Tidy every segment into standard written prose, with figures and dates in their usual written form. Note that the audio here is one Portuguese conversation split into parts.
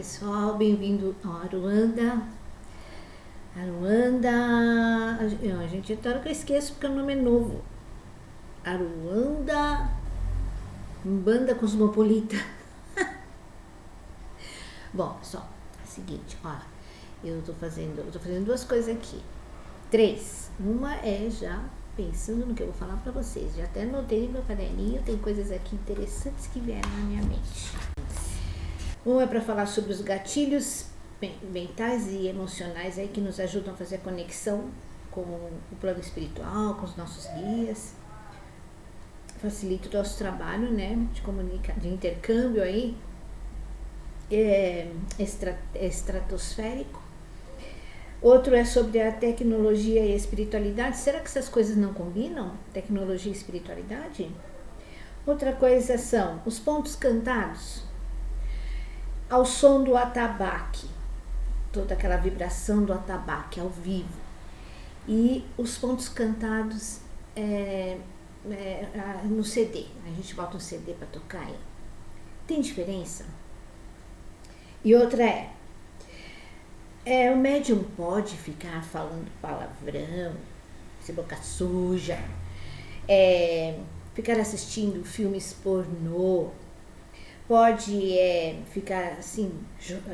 pessoal, bem-vindo ao Aruanda. Gente, até hora que eu esqueço porque o nome é novo. Aruanda Umbanda Cosmopolita. Bom, pessoal, é o seguinte, ó, eu tô fazendo duas coisas aqui. Três. Uma é já pensando no que eu vou falar pra vocês. Já até anotei no meu caderninho, tem coisas aqui interessantes que vieram na minha mente. Um é para falar sobre os gatilhos mentais e emocionais aí que nos ajudam a fazer a conexão com o plano espiritual, com os nossos guias. Facilita o nosso trabalho, né, de intercâmbio aí, estratosférico. Outro é sobre a tecnologia e a espiritualidade. Será que essas coisas não combinam? Tecnologia e espiritualidade? Outra coisa são os pontos cantados ao som do atabaque, toda aquela vibração do atabaque ao vivo, e os pontos cantados no CD. A gente bota um CD para tocar aí. Tem diferença? E outra o médium pode ficar falando palavrão, ser boca suja, ficar assistindo filmes pornô, pode ficar assim,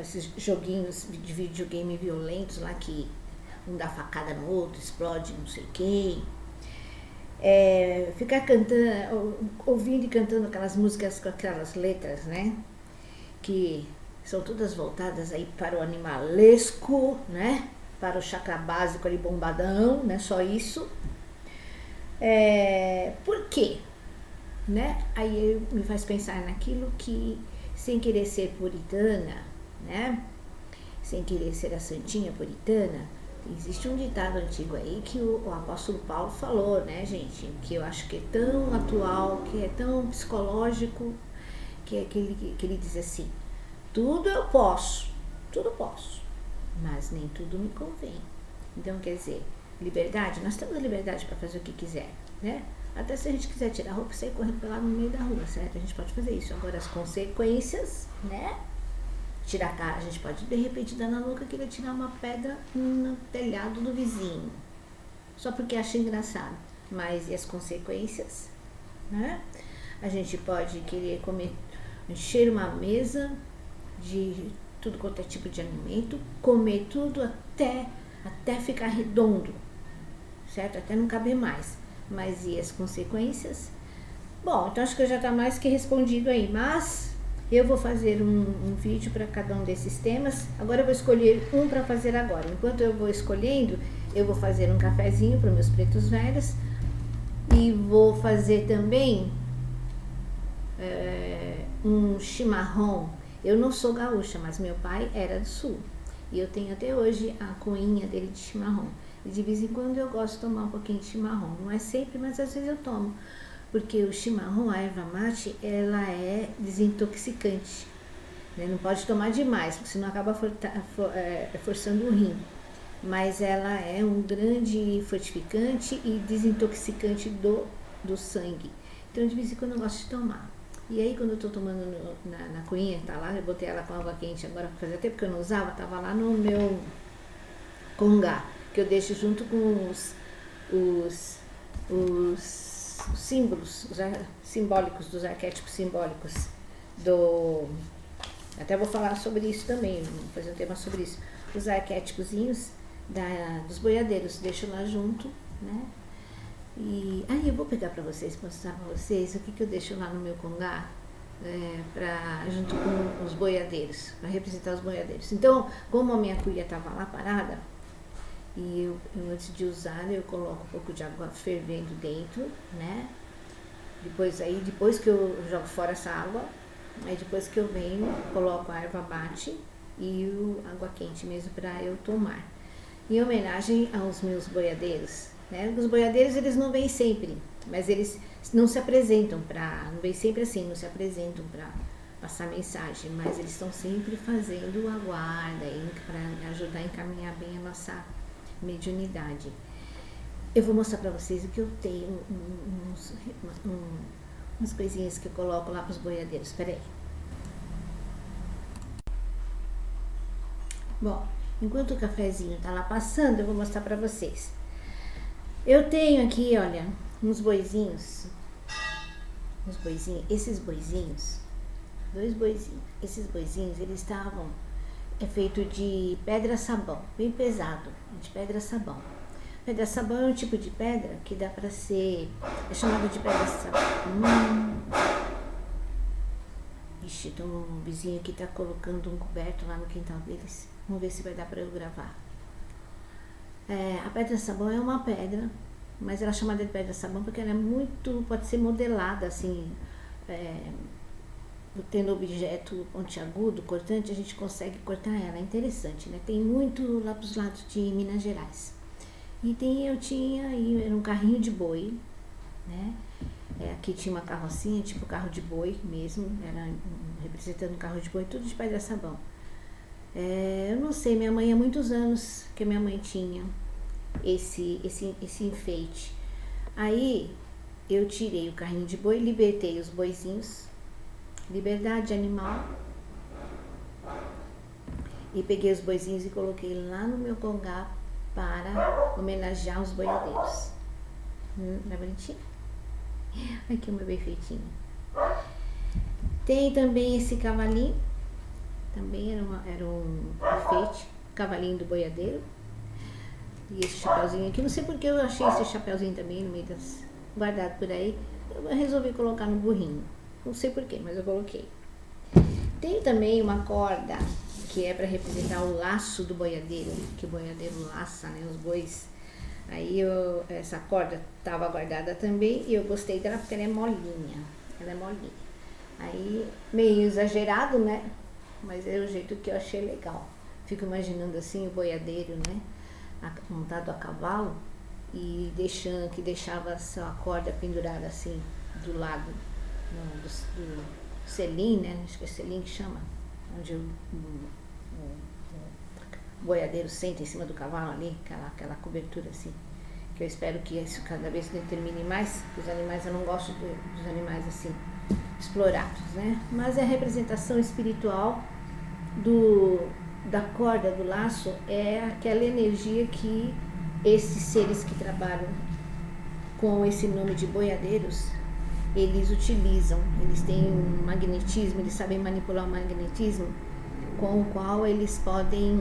esses joguinhos de videogame violentos lá que um dá facada no outro, explode não sei quem, ficar cantando, ouvindo e cantando aquelas músicas com aquelas letras, né, que são todas voltadas aí para o animalesco, né, para o chakra básico ali bombadão, né, só isso. Por quê? Né? Aí me faz pensar naquilo que, sem querer ser puritana, né? Sem querer ser a santinha puritana, existe um ditado antigo aí que o apóstolo Paulo falou, né, gente? Que eu acho que é tão atual, que é tão psicológico, que é aquele que ele diz assim: tudo posso, mas nem tudo me convém. Então, quer dizer, liberdade, nós temos a liberdade para fazer o que quiser, né? Até se a gente quiser tirar a roupa e sair correndo lá no meio da rua, certo? A gente pode fazer isso. Agora, as consequências, né? Tirar a cara, a gente pode, de repente, dar na louca querer tirar uma pedra no telhado do vizinho. Só porque acha engraçado. Mas e as consequências, né? A gente pode querer encher uma mesa de tudo quanto é tipo de alimento, comer tudo até ficar redondo, certo? Até não caber mais. Mas e as consequências? Bom, então acho que já está mais que respondido aí, mas eu vou fazer um vídeo para cada um desses temas. Agora eu vou escolher um para fazer agora. Enquanto eu vou escolhendo, eu vou fazer um cafezinho para meus pretos velhos e vou fazer também um chimarrão. Eu não sou gaúcha, mas meu pai era do sul e eu tenho até hoje a coinha dele de chimarrão. E de vez em quando eu gosto de tomar um pouquinho de chimarrão. Não é sempre, mas às vezes eu tomo. Porque o chimarrão, a erva mate, ela é desintoxicante. Né? Não pode tomar demais, porque senão acaba forçando o rim. Mas ela é um grande fortificante e desintoxicante do sangue. Então de vez em quando eu gosto de tomar. E aí quando eu tô tomando na coinha, tá lá, eu botei ela com água quente agora, fazia tempo que eu não usava, tava lá no meu congá, que eu deixo junto com os símbolos simbólicos, dos arquétipos simbólicos até vou falar sobre isso também, vou fazer um tema sobre isso, os arquétipozinhos dos boiadeiros, deixo lá junto, né? E aí eu vou pegar para vocês, mostrar para vocês o que eu deixo lá no meu congá, junto com os boiadeiros, para representar os boiadeiros. Então, como a minha cuia estava lá parada, e eu antes de usar, eu coloco um pouco de água fervendo dentro, né? Depois que eu jogo fora essa água, aí depois que eu venho, coloco a erva mate e água quente mesmo para eu tomar. Em homenagem aos meus boiadeiros, né? Os boiadeiros, eles não vêm sempre, mas eles não se apresentam não vêm sempre assim, não se apresentam para passar mensagem, mas eles estão sempre fazendo a guarda para ajudar a encaminhar bem a nossa mediunidade. Eu vou mostrar para vocês o que eu tenho, umas coisinhas que eu coloco lá para os boiadeiros. Espera aí. Bom, enquanto o cafezinho tá lá passando, eu vou mostrar pra vocês. Eu tenho aqui, olha, uns boizinhos. Esses boizinhos, 2 boizinhos. Esses boizinhos, eles estavam feito de pedra-sabão, bem pesado, de pedra-sabão. Pedra-sabão é um tipo de pedra que dá pra ser, é chamado de pedra-sabão. Ixi, tem um vizinho que tá colocando um coberto lá no quintal deles. Vamos ver se vai dar pra eu gravar. A pedra-sabão é uma pedra, mas ela é chamada de pedra-sabão porque ela é muito, pode ser modelada assim, tendo objeto pontiagudo, cortante, a gente consegue cortar ela, é interessante, né? Tem muito lá pros lados de Minas Gerais. E eu tinha aí, era um carrinho de boi, né? Aqui tinha uma carrocinha, tipo carro de boi mesmo, era representando um carro de boi, tudo de pedra-sabão. Eu não sei, minha mãe há muitos anos que minha mãe tinha esse enfeite. Aí eu tirei o carrinho de boi, libertei os boizinhos, liberdade animal, e peguei os boizinhos e coloquei lá no meu congá para homenagear os boiadeiros. Não é bonitinho? Aqui o meu bem feitinho. Tem também esse cavalinho, também era um enfeite, cavalinho do boiadeiro. E esse chapeuzinho aqui, não sei porque eu achei esse chapeuzinho também no meio das, guardado por aí. Eu resolvi colocar no burrinho, não sei porquê, mas eu coloquei. Tem também uma corda que é para representar o laço do boiadeiro, que o boiadeiro laça, né, os bois. Aí essa corda estava guardada também e eu gostei dela porque ela é molinha, Aí meio exagerado, né, mas é o jeito que eu achei legal. Fico imaginando assim o boiadeiro, né, montado a cavalo e deixava a sua corda pendurada assim do lado do selim, né, acho que é selim que chama, onde o boiadeiro senta em cima do cavalo ali, aquela cobertura assim, que eu espero que isso cada vez determine mais, os animais, eu não gosto dos animais assim, explorados, né, mas é a representação espiritual da corda, do laço, é aquela energia que esses seres que trabalham com esse nome de boiadeiros, eles utilizam, eles têm um magnetismo, eles sabem manipular o magnetismo com o qual eles podem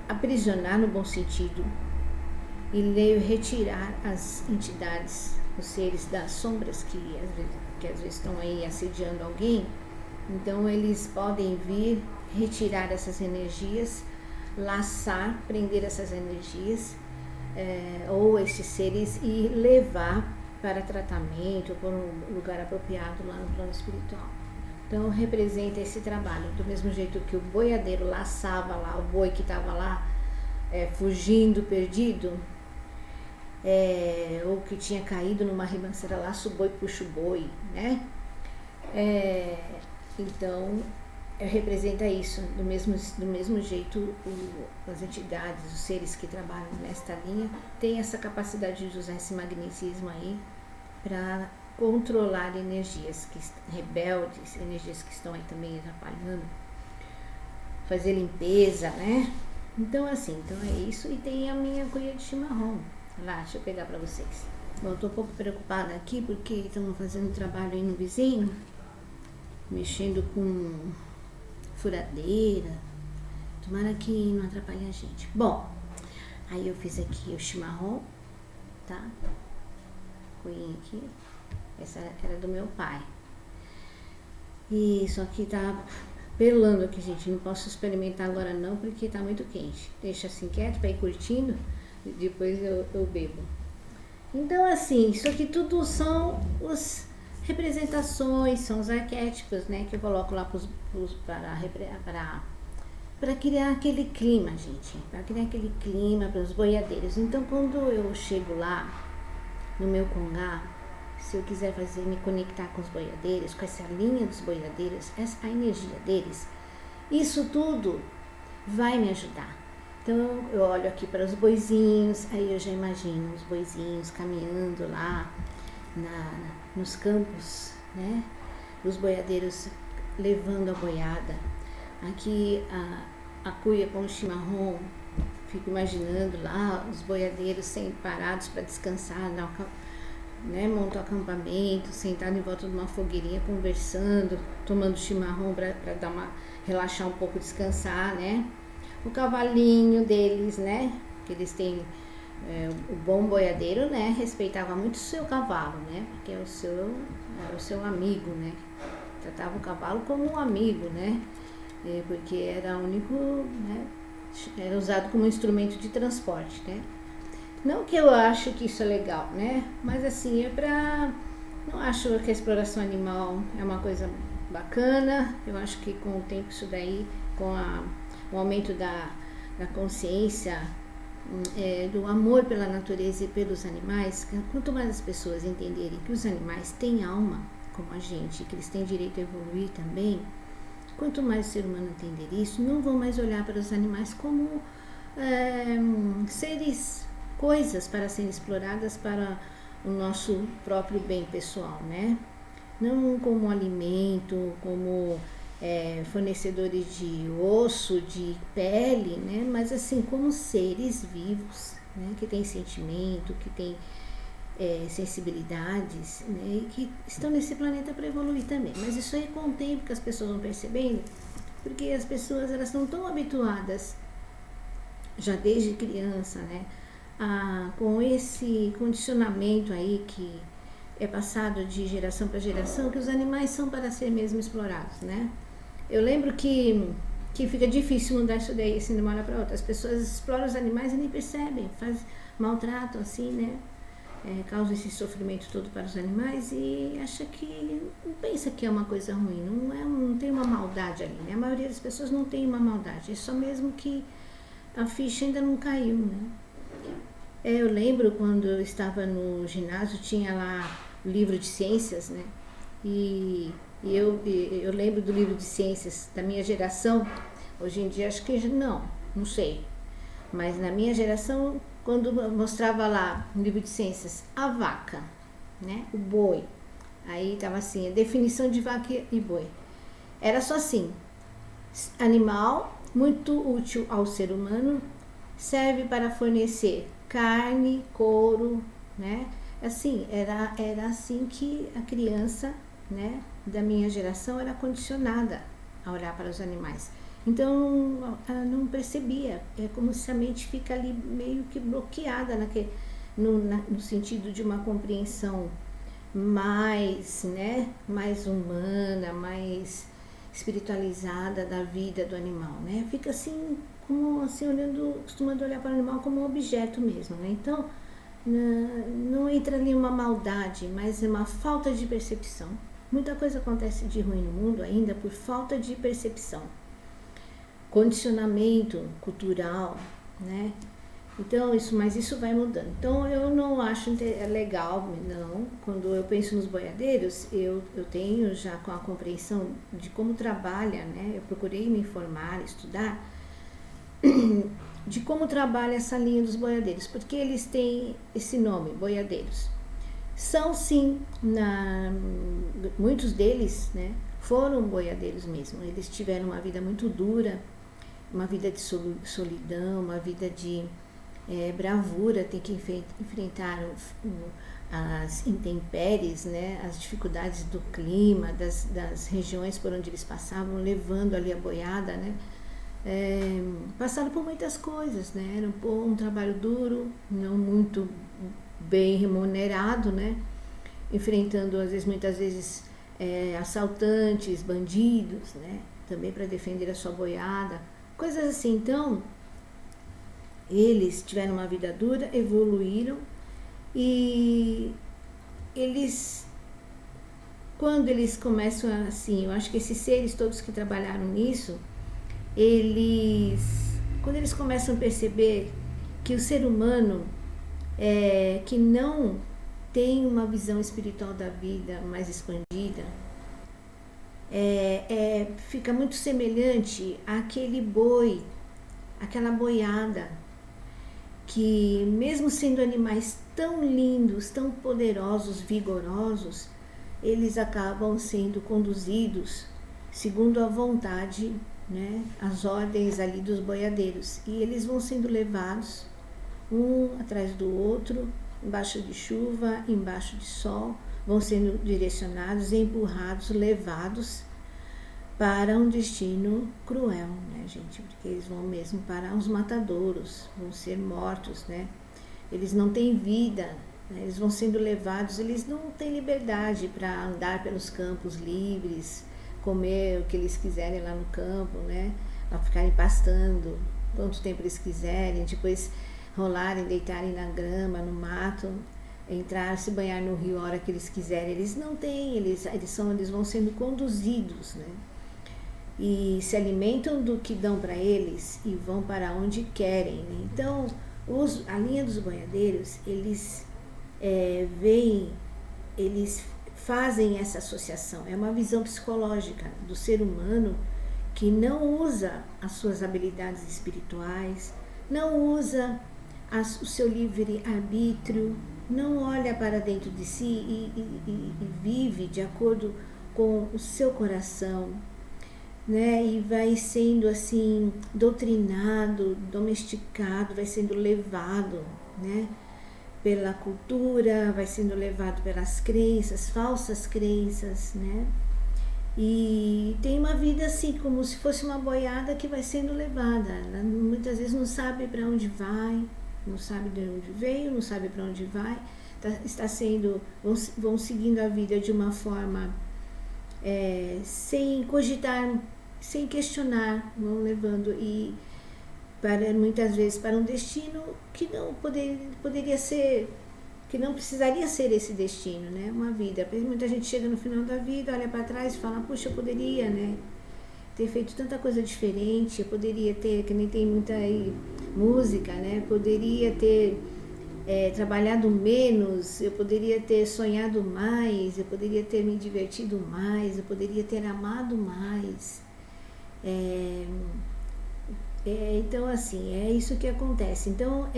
aprisionar no bom sentido e retirar as entidades, os seres das sombras que às vezes estão aí assediando alguém. Então eles podem vir retirar essas energias, laçar, prender essas energias ou esses seres e levar para tratamento, para um lugar apropriado lá no plano espiritual. Então representa esse trabalho, do mesmo jeito que o boiadeiro laçava lá o boi que estava lá fugindo, perdido, ou que tinha caído numa ribanceira, laça o boi, puxa o boi, né? Então representa isso, do mesmo jeito as entidades, os seres que trabalham nesta linha têm essa capacidade de usar esse magnetismo aí para controlar energias rebeldes, energias que estão aí também atrapalhando, fazer limpeza, né? Então então é isso. E tem a minha cuia de chimarrão lá, deixa eu pegar para vocês. Bom, eu tô um pouco preocupada aqui porque estamos fazendo trabalho aí no vizinho, mexendo com furadeira, tomara que não atrapalhe a gente. Bom, aí eu fiz aqui o chimarrão, tá? Coinha aqui, essa era do meu pai. E isso aqui tá pelando aqui, gente, não posso experimentar agora não, porque tá muito quente. Deixa assim quieto para ir curtindo, e depois eu bebo. Então assim, isso aqui tudo são os representações, são os arquétipos, né, que eu coloco lá para criar aquele clima, gente, para criar aquele clima para os boiadeiros. Então, quando eu chego lá no meu congá, se eu quiser me conectar com os boiadeiros, com essa linha dos boiadeiros, a energia deles, isso tudo vai me ajudar. Então, eu olho aqui para os boizinhos, aí eu já imagino os boizinhos caminhando lá nos campos, né? Os boiadeiros levando a boiada, Aqui a cuia com o chimarrão, fico imaginando lá os boiadeiros sempre parados para descansar, né, montam acampamento, sentado em volta de uma fogueirinha, conversando, tomando chimarrão para relaxar um pouco, descansar, né? O cavalinho deles, né? Que eles têm, o bom boiadeiro, né? Respeitava muito o seu cavalo, né? Porque era o seu amigo, né? Tratava o cavalo como um amigo, né? Porque era o único, né? Era usado como instrumento de transporte, né? Não que eu acho que isso é legal, né? Mas assim, não acho que a exploração animal é uma coisa bacana. Eu acho que com o tempo isso daí, com o aumento da consciência, do amor pela natureza e pelos animais, quanto mais as pessoas entenderem que os animais têm alma, como a gente, que eles têm direito a evoluir também, quanto mais o ser humano entender isso, não vão mais olhar para os animais como seres, coisas para serem exploradas para o nosso próprio bem pessoal, né? Não como alimento, como fornecedores de osso, de pele, né? Mas assim, como seres vivos, né? Que têm sentimento, que têm sensibilidades, né? E que estão nesse planeta para evoluir também. Mas isso aí com o tempo que as pessoas vão percebendo, porque as pessoas elas estão tão habituadas, já desde criança, né? Com esse condicionamento aí que é passado de geração para geração, que os animais são para ser mesmo explorados, né? Eu lembro que fica difícil mudar isso daí, assim, de uma hora para outra. As pessoas exploram os animais e nem percebem, maltratam, assim, né? Causa esse sofrimento todo para os animais e acha que, não pensa que é uma coisa ruim, não tem uma maldade ali, né? A maioria das pessoas não tem uma maldade, é só mesmo que a ficha ainda não caiu, né? Eu lembro quando eu estava no ginásio, tinha lá o livro de ciências, né? E eu lembro do livro de ciências da minha geração. Hoje em dia acho que não sei. Mas na minha geração, quando mostrava lá no livro de ciências a vaca, né? O boi. Aí estava assim, a definição de vaca e boi. Era só assim: animal muito útil ao ser humano, serve para fornecer carne, couro, né? Assim, era assim que a criança, né, da minha geração era condicionada a olhar para os animais. Então, ela não percebia. É como se a mente fica ali meio que bloqueada no sentido de uma compreensão mais, né, mais humana, mais espiritualizada da vida do animal, né? Fica assim, como assim, costumando olhar para o animal como um objeto mesmo, né? Então, não entra ali uma maldade, mas é uma falta de percepção. Muita coisa acontece de ruim no mundo ainda por falta de percepção. Condicionamento cultural, né? Então, mas isso vai mudando. Então, eu não acho legal, não. Quando eu penso nos boiadeiros, eu tenho já com a compreensão de como trabalha, né? Eu procurei me informar, estudar, de como trabalha essa linha dos boiadeiros, porque eles têm esse nome, boiadeiros. São sim, muitos deles, né, foram boiadeiros mesmo. Eles tiveram uma vida muito dura, uma vida de solidão, uma vida de bravura, tem que enfrentar as intempéries, né, as dificuldades do clima, das regiões por onde eles passavam, levando ali a boiada, né. Passaram por muitas coisas, né? Era um trabalho duro, não muito bem remunerado, né? Enfrentando muitas vezes assaltantes, bandidos, né? Também para defender a sua boiada, coisas assim. Então, eles tiveram uma vida dura, evoluíram e quando eles começam assim, eu acho que esses seres todos que trabalharam nisso, quando eles começam a perceber que o ser humano que não tem uma visão espiritual da vida mais expandida, fica muito semelhante àquele boi, aquela boiada, que mesmo sendo animais tão lindos, tão poderosos, vigorosos, eles acabam sendo conduzidos segundo a vontade né, as ordens ali dos boiadeiros. E eles vão sendo levados um atrás do outro, embaixo de chuva, embaixo de sol, vão sendo direcionados, empurrados, levados para um destino cruel, né, gente? Porque eles vão mesmo para os matadouros, vão ser mortos, né? Eles não têm vida, né? Eles vão sendo levados, eles não têm liberdade para andar pelos campos livres, comer o que eles quiserem lá no campo, né? Para ficarem pastando quanto tempo eles quiserem, depois rolarem, deitarem na grama, no mato, entrar, se banhar no rio a hora que eles quiserem. Eles não têm, eles vão sendo conduzidos, né? E se alimentam do que dão para eles e vão para onde querem, né? Então, a linha dos boiadeiros, eles eles fazem essa associação. É uma visão psicológica do ser humano que não usa as suas habilidades espirituais, não usa o seu livre-arbítrio, não olha para dentro de si e vive de acordo com o seu coração, né? E vai sendo assim doutrinado, domesticado, vai sendo levado, né, pela cultura, vai sendo levado pelas crenças, falsas crenças, né? E tem uma vida assim, como se fosse uma boiada que vai sendo levada. Ela muitas vezes não sabe para onde vai, não sabe de onde veio, não sabe para onde vai. Vão seguindo a vida de uma forma sem cogitar, sem questionar, vão levando e muitas vezes para um destino que não poderia ser, que não precisaria ser esse destino, né? Uma vida. Muita gente chega no final da vida, olha para trás e fala, puxa, eu poderia, né, ter feito tanta coisa diferente, eu poderia ter, que nem tem muita aí, música, né? Poderia ter trabalhado menos, eu poderia ter sonhado mais, eu poderia ter me divertido mais, eu poderia ter amado mais. Então, assim, é isso que acontece. Então,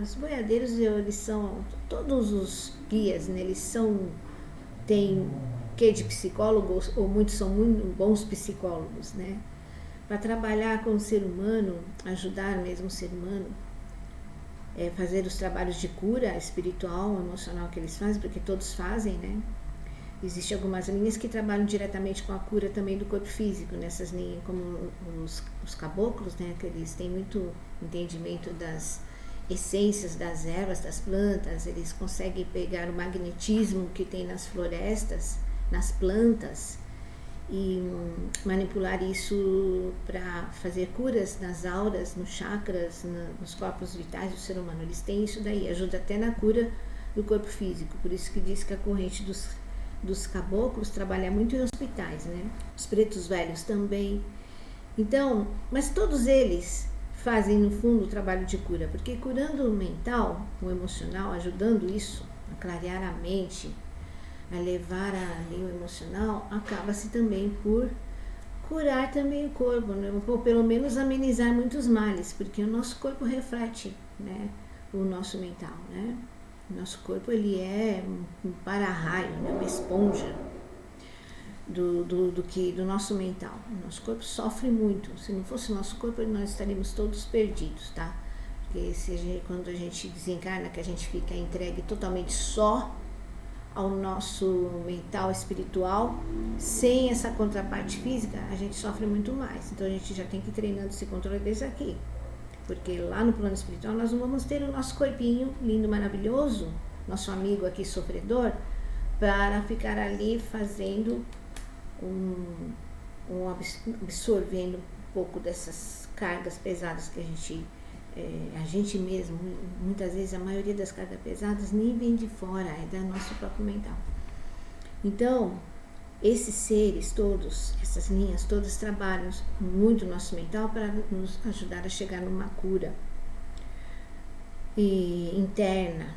os boiadeiros, eles são, todos os guias, né, eles têm quê de psicólogos, ou muitos são muito bons psicólogos, né, para trabalhar com o ser humano, ajudar mesmo o ser humano, fazer os trabalhos de cura espiritual, emocional que eles fazem, porque todos fazem, né. Existem algumas linhas que trabalham diretamente com a cura também do corpo físico, nessas linhas, como os caboclos, né, que eles têm muito entendimento das essências das ervas, das plantas, eles conseguem pegar o magnetismo que tem nas florestas, nas plantas, e manipular isso para fazer curas nas auras, nos chakras, nos corpos vitais do ser humano. Eles têm isso daí, ajuda até na cura do corpo físico, por isso que diz que a corrente dos caboclos trabalha muito em hospitais, né? Os pretos velhos também. Então, mas todos eles fazem no fundo o trabalho de cura, porque curando o mental, o emocional, ajudando isso a clarear a mente, a levar o emocional, acaba-se também por curar também o corpo, né? Ou pelo menos amenizar muitos males, porque o nosso corpo reflete, né, o nosso mental, né? Nosso corpo, ele é um para-raio, né? Uma esponja do nosso mental. O nosso corpo sofre muito. Se não fosse o nosso corpo, nós estaríamos todos perdidos, tá? Porque quando a gente desencarna, que a gente fica entregue totalmente só ao nosso mental espiritual, sem essa contraparte física, a gente sofre muito mais. Então a gente já tem que ir treinando esse controle desde aqui. Porque lá no plano espiritual nós não vamos ter o nosso corpinho lindo, maravilhoso, nosso amigo aqui sofredor, para ficar ali fazendo absorvendo um pouco dessas cargas pesadas que a gente mesmo, muitas vezes a maioria das cargas pesadas nem vem de fora, é da nosso próprio mental. Então, esses seres todos, essas linhas todas trabalham muito o nosso mental para nos ajudar a chegar numa cura interna.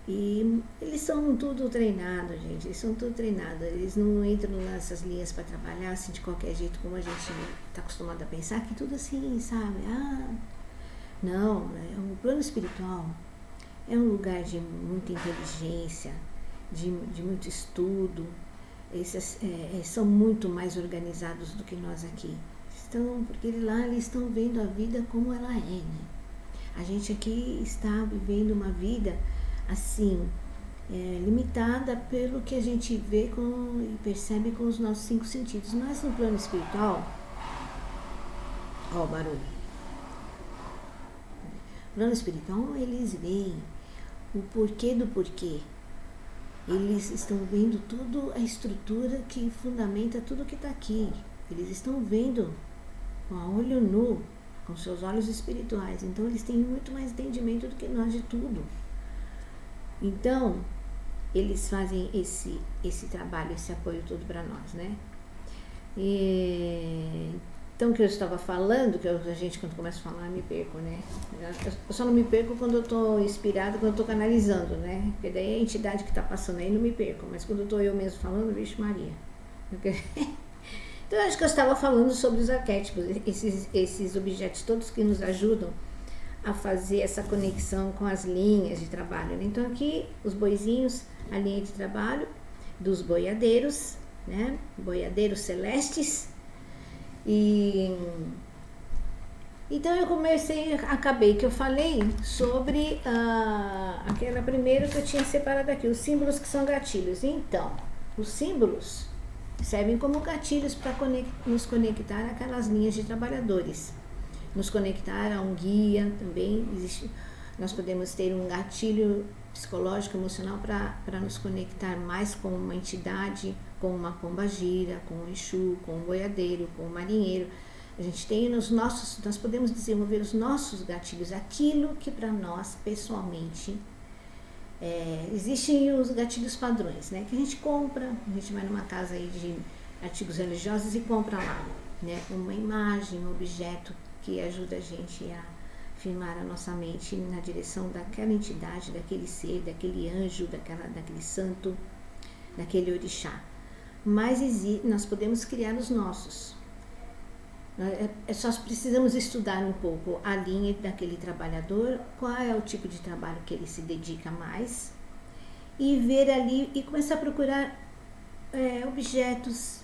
E eles são tudo treinados, gente, eles são tudo treinados, eles não entram nessas linhas para trabalhar assim de qualquer jeito, como a gente está acostumado a pensar, que tudo assim, sabe? Não, o plano espiritual é um lugar de muita inteligência, de muito estudo. Esses são muito mais organizados do que nós aqui. estão, porque lá eles estão vendo a vida como ela é, né? A gente aqui está vivendo uma vida assim, limitada pelo que a gente vê e percebe com os nossos 5 sentidos. Mas no plano espiritual, ó o barulho. No plano espiritual, eles veem o porquê do porquê. Eles estão vendo toda a estrutura que fundamenta tudo que está aqui. Eles estão vendo com a olho nu, com seus olhos espirituais. Então, eles têm muito mais entendimento do que nós de tudo. Então, eles fazem esse trabalho, esse apoio todo para nós, né? Então, o que eu estava falando, que a gente quando começa a falar, me perco, né? Eu só não me perco quando eu estou inspirada, quando eu estou canalizando, né? Porque daí a entidade que está passando aí não me perco, mas quando eu estou eu mesmo falando, vixe Maria. Então, eu acho que eu estava falando sobre os arquétipos, esses objetos todos que nos ajudam a fazer essa conexão com as linhas de trabalho, né? Então, aqui, os boizinhos, a linha de trabalho dos boiadeiros, né? Boiadeiros celestes. Então eu acabei que eu falei sobre aquela primeira que eu tinha separado aqui, os símbolos que são gatilhos. Então, os símbolos servem como gatilhos para nos conectar àquelas linhas de trabalhadores, nos conectar a um guia também. Nós podemos ter um gatilho psicológico, emocional para nos conectar mais com uma entidade, com uma pombagira, com um Exu, com um boiadeiro, com um marinheiro. A gente tem nós podemos desenvolver os nossos gatilhos, aquilo que para nós, pessoalmente, existem os gatilhos padrões, né? Que a gente compra, a gente vai numa casa aí de artigos religiosos e compra lá, né? Uma imagem, um objeto que ajuda a gente a firmar a nossa mente na direção daquela entidade, daquele ser, daquele anjo, daquele santo, daquele orixá. Mas nós podemos criar os nossos. Só precisamos estudar um pouco a linha daquele trabalhador, qual é o tipo de trabalho que ele se dedica mais, e ver ali e começar a procurar objetos,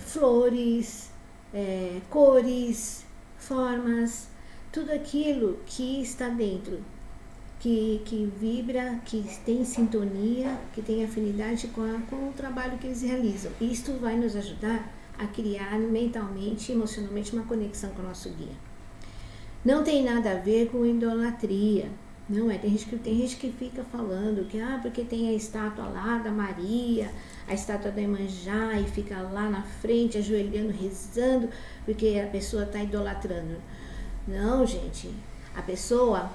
flores, cores, formas, tudo aquilo que está dentro, que vibra, que tem sintonia, que tem afinidade com o trabalho que eles realizam. Isto vai nos ajudar a criar mentalmente e emocionalmente uma conexão com o nosso guia. Não tem nada a ver com idolatria, não é? Tem gente que fica falando que porque tem a estátua lá da Maria, a estátua da Iemanjá, e fica lá na frente ajoelhando, rezando, porque a pessoa está idolatrando. Não, gente, a pessoa,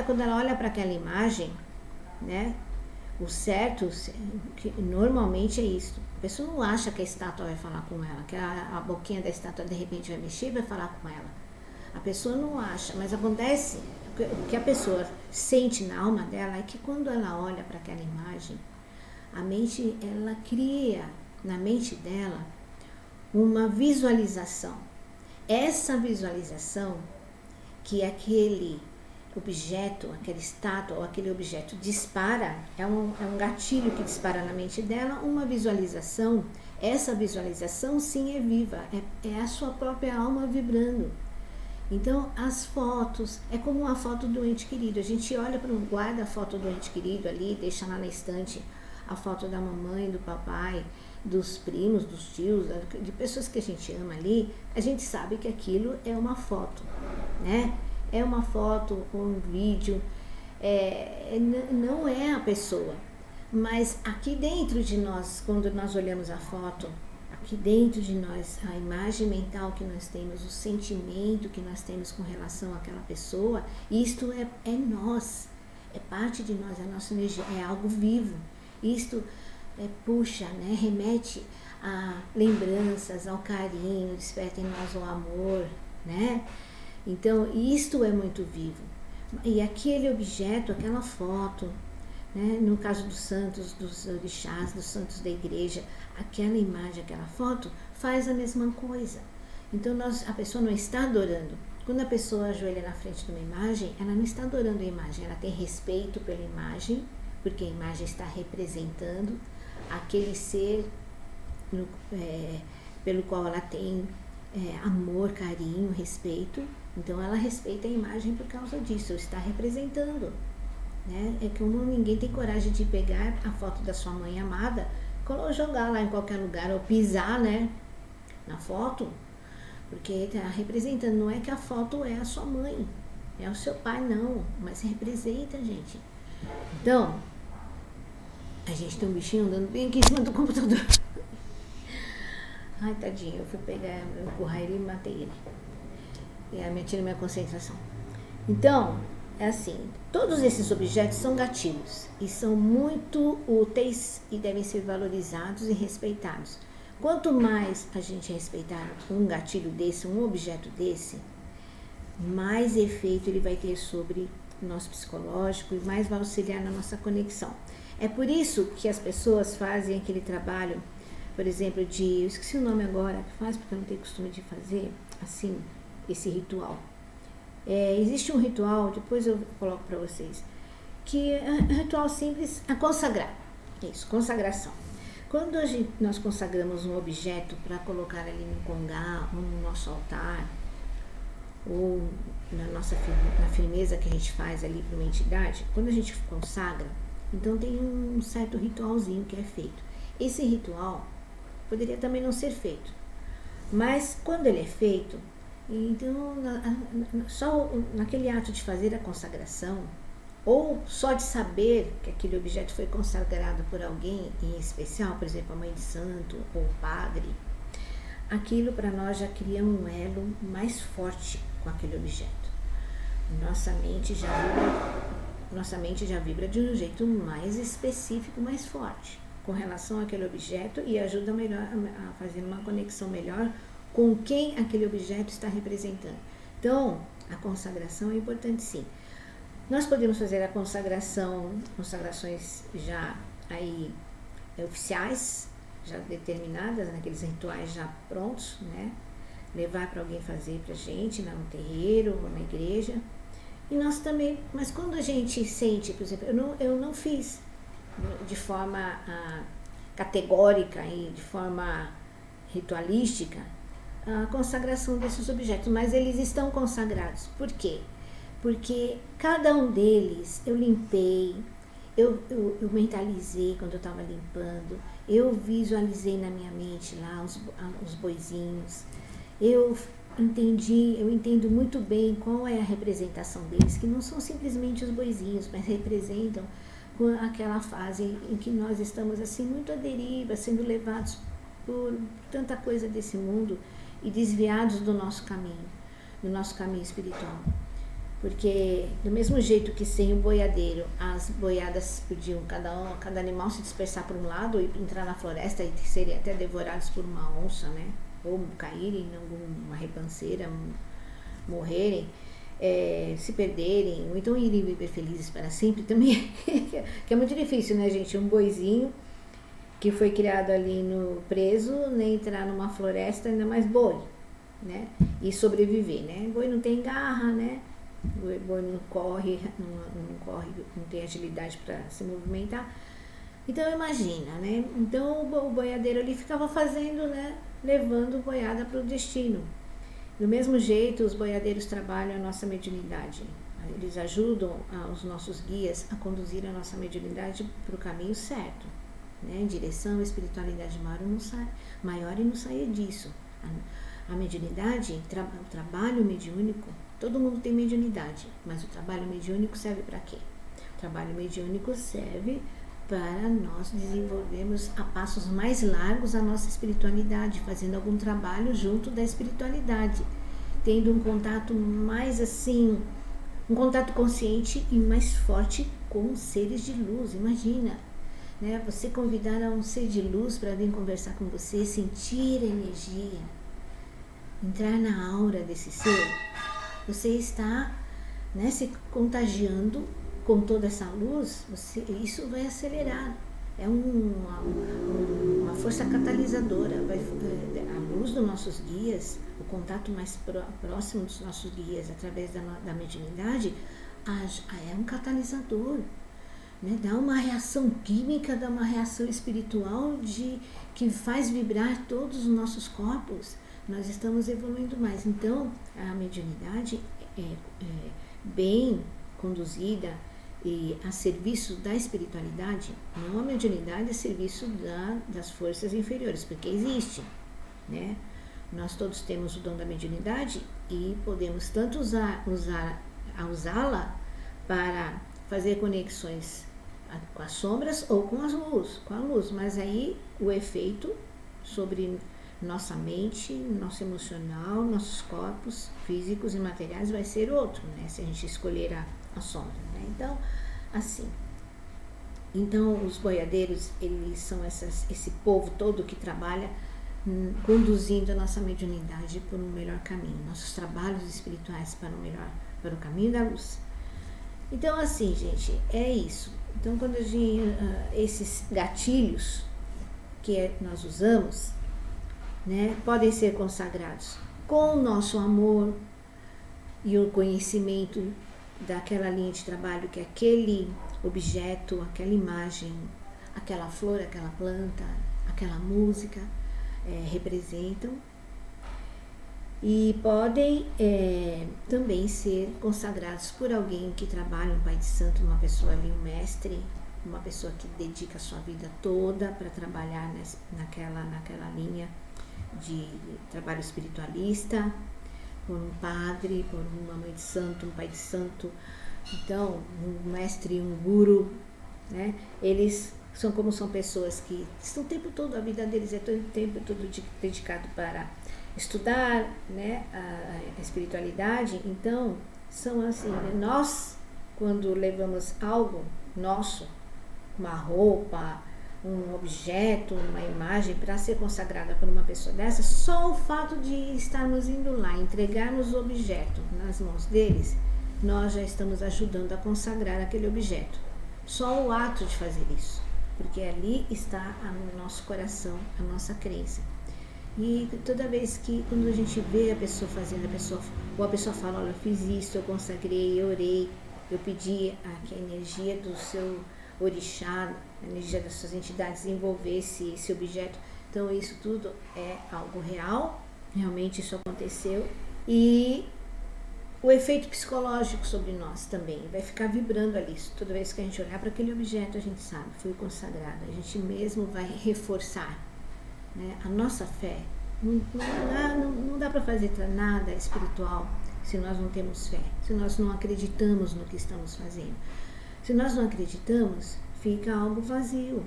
quando ela olha para aquela imagem, né? O certo, que normalmente é isso. A pessoa não acha que a estátua vai falar com ela, que a boquinha da estátua de repente vai mexer e vai falar com ela. A pessoa não acha, mas acontece, o que a pessoa sente na alma dela é que quando ela olha para aquela imagem, a mente, ela cria na mente dela uma visualização. Essa visualização que aquele objeto, aquela estátua ou aquele objeto dispara, é um gatilho que dispara na mente dela uma visualização. Essa visualização sim é viva, é a sua própria alma vibrando. Então as fotos, é como uma foto do ente querido, a gente olha guarda a foto do ente querido ali, deixa lá na estante a foto da mamãe, do papai, dos primos, dos tios, de pessoas que a gente ama ali, a gente sabe que aquilo é uma foto, né? É uma foto ou um vídeo, não é a pessoa, mas aqui dentro de nós, quando nós olhamos a foto, aqui dentro de nós, a imagem mental que nós temos, o sentimento que nós temos com relação àquela pessoa, isto é nós, é parte de nós, é a nossa energia, é algo vivo. Isto puxa, né, remete a lembranças, ao carinho, desperta em nós o amor, né? Então, isto é muito vivo. E aquele objeto, aquela foto, né, no caso dos santos, dos orixás, dos santos da igreja, aquela imagem, aquela foto, faz a mesma coisa. Então, a pessoa não está adorando. Quando a pessoa ajoelha na frente de uma imagem, ela não está adorando a imagem, ela tem respeito pela imagem, porque a imagem está representando aquele ser pelo qual ela tem amor, carinho, respeito. Então ela respeita a imagem por causa disso, está representando, né? É como ninguém tem coragem de pegar a foto da sua mãe amada, jogar lá em qualquer lugar ou pisar, né, na foto, porque está representando. Não é que a foto é a sua mãe, é o seu pai, não, mas representa, gente. Então, a gente tem um bichinho andando bem aqui em cima do computador. Ai, tadinho, eu fui empurrar ele e matei ele. E aí me tira minha concentração. Então, é assim, todos esses objetos são gatilhos e são muito úteis e devem ser valorizados e respeitados. Quanto mais a gente respeitar um gatilho desse, um objeto desse, mais efeito ele vai ter sobre o nosso psicológico e mais vai auxiliar na nossa conexão. É por isso que as pessoas fazem aquele trabalho, por exemplo, eu esqueci o nome agora, que faz porque eu não tenho costume de fazer, assim, esse ritual. Existe um ritual, depois eu coloco para vocês, que é um ritual simples, a consagrar. Isso, consagração. Quando nós consagramos um objeto para colocar ali no congá, ou no nosso altar, ou na firmeza que a gente faz ali para uma entidade, quando a gente consagra, então tem um certo ritualzinho que é feito. Esse ritual poderia também não ser feito, mas quando ele é feito, então só naquele ato de fazer a consagração, ou só de saber que aquele objeto foi consagrado por alguém em especial, por exemplo, a mãe de santo ou o padre, aquilo para nós já cria um elo mais forte com aquele objeto. Nossa mente já vibra de um jeito mais específico, mais forte com relação àquele objeto e ajuda melhor a fazer uma conexão melhor com quem aquele objeto está representando. Então, a consagração é importante, sim. Nós podemos fazer consagrações já aí oficiais, já determinadas, naqueles rituais já prontos, né? Levar para alguém fazer para a gente, no terreiro ou na igreja. E nós também, mas quando a gente sente, por exemplo, eu não fiz de forma categórica e de forma ritualística a consagração desses objetos, mas eles estão consagrados. Por quê? Porque cada um deles eu limpei, eu mentalizei quando eu estava limpando, eu visualizei na minha mente lá os boizinhos, eu entendo muito bem qual é a representação deles, que não são simplesmente os boizinhos, mas representam aquela fase em que nós estamos assim muito à deriva, sendo levados por tanta coisa desse mundo e desviados do nosso caminho espiritual. Porque do mesmo jeito que sem o boiadeiro as boiadas podiam cada animal se dispersar por um lado e entrar na floresta e serem até devorados por uma onça, né? Ou caírem em alguma ribanceira, morrerem, se perderem, ou então irem viver felizes para sempre também, que é muito difícil, né, gente? Um boizinho que foi criado ali preso, né, entrar numa floresta, ainda mais boi, né? E sobreviver, né? Boi não tem garra, né? O boi não corre, não tem agilidade para se movimentar. Então imagina, né? Então o boiadeiro ali ficava fazendo, né? Levando boiada para o destino. Do mesmo jeito, os boiadeiros trabalham a nossa mediunidade. Eles ajudam os nossos guias a conduzir a nossa mediunidade para o caminho certo, né? Em direção à espiritualidade maior e não sair disso. A mediunidade, o trabalho mediúnico, todo mundo tem mediunidade, mas o trabalho mediúnico serve para quê? O trabalho mediúnico serve para nós desenvolvermos a passos mais largos a nossa espiritualidade, fazendo algum trabalho junto da espiritualidade, tendo um contato mais assim, um contato consciente e mais forte com seres de luz. Imagina, né? Você convidar um ser de luz para vir conversar com você, sentir a energia, entrar na aura desse ser, você está, né, se contagiando com toda essa luz, isso vai acelerar. É uma força catalisadora. A luz dos nossos guias, o contato mais próximo dos nossos guias através da mediunidade, é um catalisador. né? Dá uma reação química, dá uma reação espiritual que faz vibrar todos os nossos corpos. Nós estamos evoluindo mais. Então, a mediunidade é bem conduzida e a serviço da espiritualidade, não a mediunidade a serviço das forças inferiores, porque existe, né? Nós todos temos o dom da mediunidade e podemos tanto usá-la para fazer conexões com as sombras ou com a luz, mas aí o efeito sobre nossa mente, nosso emocional, nossos corpos físicos e materiais vai ser outro, né? Se a gente escolher a sombra, né? Então, assim, os boiadeiros, eles são esse povo todo que trabalha conduzindo a nossa mediunidade por um melhor caminho, nossos trabalhos espirituais para o caminho da luz. Então, assim, gente, é isso. Então, quando esses gatilhos que nós usamos, né, podem ser consagrados com o nosso amor e o conhecimento daquela linha de trabalho que aquele objeto, aquela imagem, aquela flor, aquela planta, aquela música representam, e podem também ser consagrados por alguém que trabalha, um pai de santo, uma pessoa ali, um mestre, uma pessoa que dedica a sua vida toda para trabalhar naquela linha de trabalho espiritualista, por um padre, por uma mãe de santo, um pai de santo. Então, um mestre, um guru, né? Eles são pessoas que estão o tempo todo, a vida deles é o tempo todo dedicado para estudar, né, a espiritualidade. Então, são assim, né? Nós, quando levamos algo nosso, uma roupa, um objeto, uma imagem para ser consagrada por uma pessoa dessa, só o fato de estarmos indo lá, entregarmos o objeto nas mãos deles, nós já estamos ajudando a consagrar aquele objeto. Só o ato de fazer isso, porque ali está no nosso coração, a nossa crença. E toda vez que, quando a gente vê a pessoa fazendo, ou a pessoa fala, olha, eu fiz isso, eu consagrei, eu orei, eu pedi que a energia do seu orixá, a energia das suas entidades envolvesse esse objeto. Então isso tudo é algo real, realmente isso aconteceu, e o efeito psicológico sobre nós também vai ficar vibrando ali. Toda vez que a gente olhar para aquele objeto, a gente sabe, foi consagrado, a gente mesmo vai reforçar, né, a nossa fé. Não dá para fazer nada espiritual se nós não temos fé, se nós não acreditamos no que estamos fazendo. Se nós não acreditamos, fica algo vazio,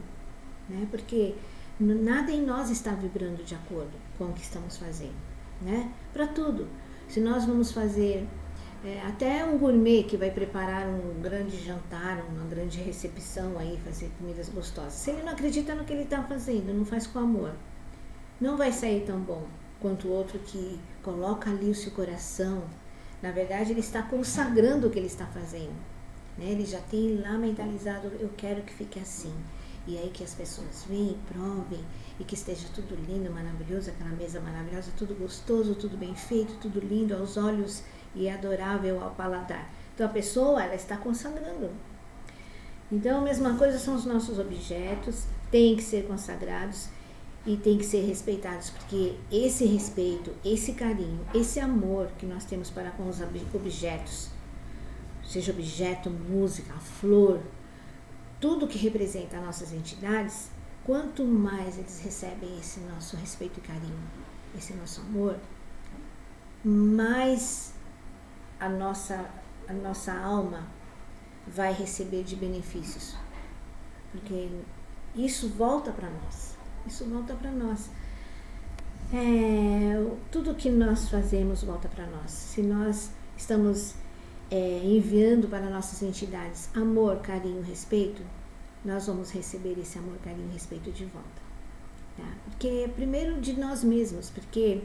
né? Porque nada em nós está vibrando de acordo com o que estamos fazendo, né? Para tudo. Se nós vamos fazer até um gourmet que vai preparar um grande jantar, uma grande recepção aí, fazer comidas gostosas, se ele não acredita no que ele está fazendo, não faz com amor, não vai sair tão bom quanto o outro que coloca ali o seu coração. Na verdade, ele está consagrando o que ele está fazendo, né? Ele já tem lá mentalizado, eu quero que fique assim. E aí que as pessoas venham, provem, e que esteja tudo lindo, maravilhoso, aquela mesa maravilhosa, tudo gostoso, tudo bem feito, tudo lindo aos olhos e adorável ao paladar. Então a pessoa, ela está consagrando. Então a mesma coisa são os nossos objetos, têm que ser consagrados e têm que ser respeitados, porque esse respeito, esse carinho, esse amor que nós temos para com os objetos, seja objeto, música, flor, tudo que representa as nossas entidades, quanto mais eles recebem esse nosso respeito e carinho, esse nosso amor, mais a nossa alma vai receber de benefícios, porque isso volta para nós, tudo que nós fazemos volta para nós. Se nós estamos enviando para nossas entidades amor, carinho, respeito, nós vamos receber esse amor, carinho e respeito de volta, tá? Porque primeiro de nós mesmos, porque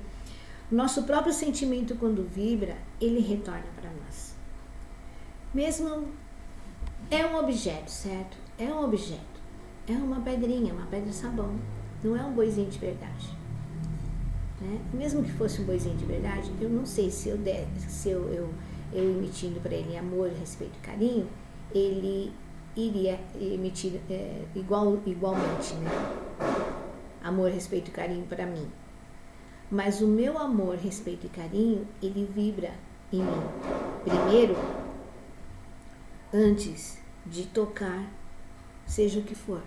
o nosso próprio sentimento, quando vibra, ele retorna para nós. Mesmo é um objeto, certo? É um objeto, é uma pedrinha, uma pedra sabão, não é um boizinho de verdade, né? Mesmo que fosse um boizinho de verdade, eu não sei se eu emitindo para ele amor, respeito e carinho, ele iria emitir igualmente, né? Amor, respeito e carinho para mim. Mas o meu amor, respeito e carinho, ele vibra em mim. Primeiro, antes de tocar, seja o que for.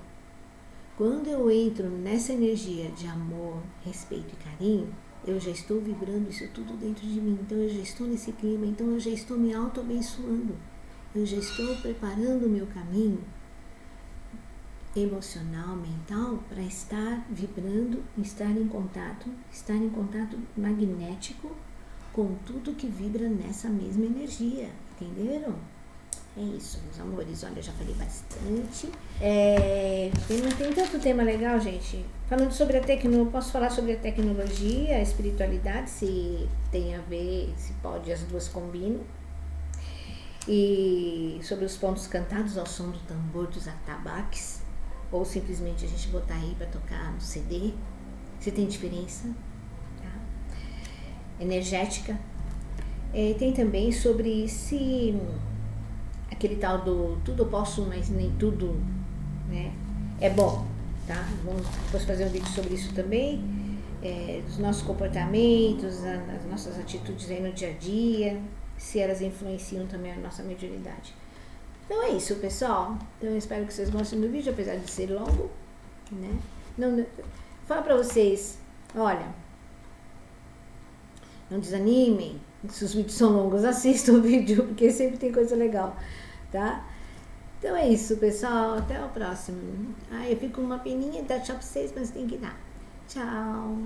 Quando eu entro nessa energia de amor, respeito e carinho, eu já estou vibrando isso tudo dentro de mim. Então eu já estou nesse clima, então eu já estou me auto-abençoando. Eu já estou preparando o meu caminho emocional, mental, para estar vibrando, estar em contato magnético com tudo que vibra nessa mesma energia. Entenderam? É isso, meus amores. Olha, eu já falei bastante. Não tem tanto tema legal, gente. Falando sobre a tecnologia, posso falar sobre a tecnologia, a espiritualidade, se tem a ver, se pode, as duas combinam. E sobre os pontos cantados ao som do tambor dos atabaques, ou simplesmente a gente botar aí para tocar no CD, se tem diferença, tá? Energética. Tem também sobre se aquele tal do tudo eu posso, mas nem tudo, né, é bom, tá? Vamos depois fazer um vídeo sobre isso também, dos nossos comportamentos, das nossas atitudes aí no dia a dia, se elas influenciam também a nossa mediunidade. Então é isso, pessoal. Então eu espero que vocês gostem do vídeo, apesar de ser longo, né? Não, fala pra vocês, olha, não desanimem, se os vídeos são longos, assistam o vídeo, porque sempre tem coisa legal, tá? Então é isso, pessoal. Até o próximo. Eu fico com uma peninha de dar tchau pra vocês, mas tem que dar. Tchau.